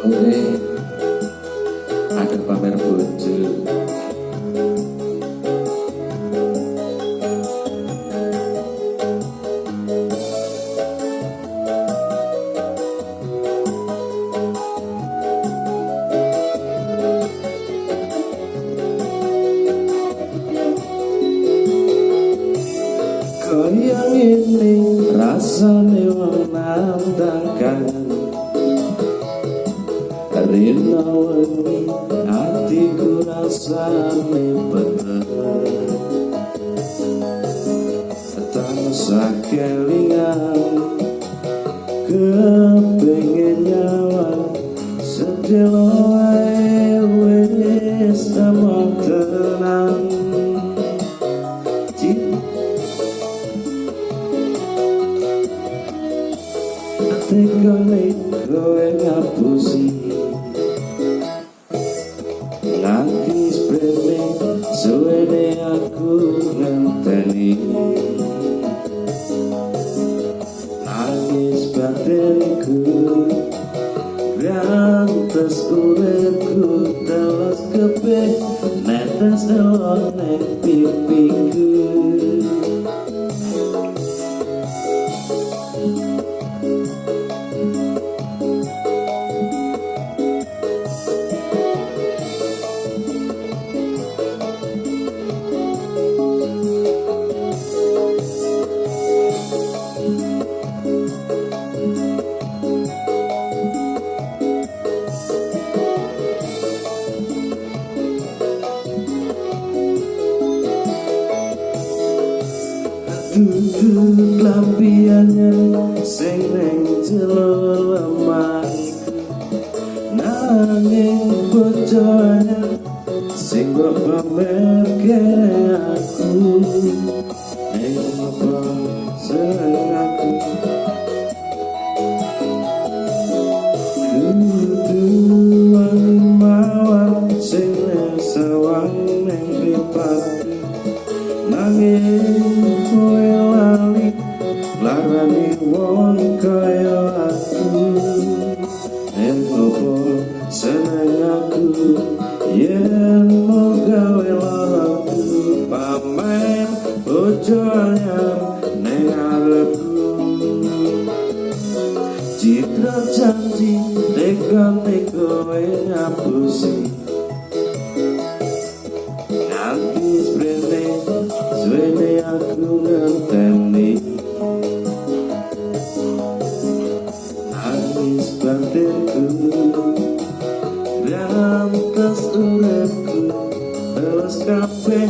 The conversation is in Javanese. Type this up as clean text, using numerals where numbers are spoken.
kowe ada pamer bojo. Koyang ini rasane wong nandangkan rina wengi atiku rasane bener tansah kelingan kepengin nyawa sedelo wae wis tamang tenang. Tekone kowe ngapusi nganti sprene suwene aku ngenteni nangis batinku rantas uripku telas kepe netes elone pipiku. Duduk lampiannya sing neng jelo lemariku nanging bojonya sing kok pamerke aku ning apa seneng aku duduan mawar sing neng sawang neng ripatku nanging kowe lali larani wong kaya aku yen opo seneng aku yen mau gawe laraku pamer bojo anyar ning arepku citra janji tekane kowe ngapusi nganti sprene suwene aku ngenteni nangis batinku rantas uripku terus kabeh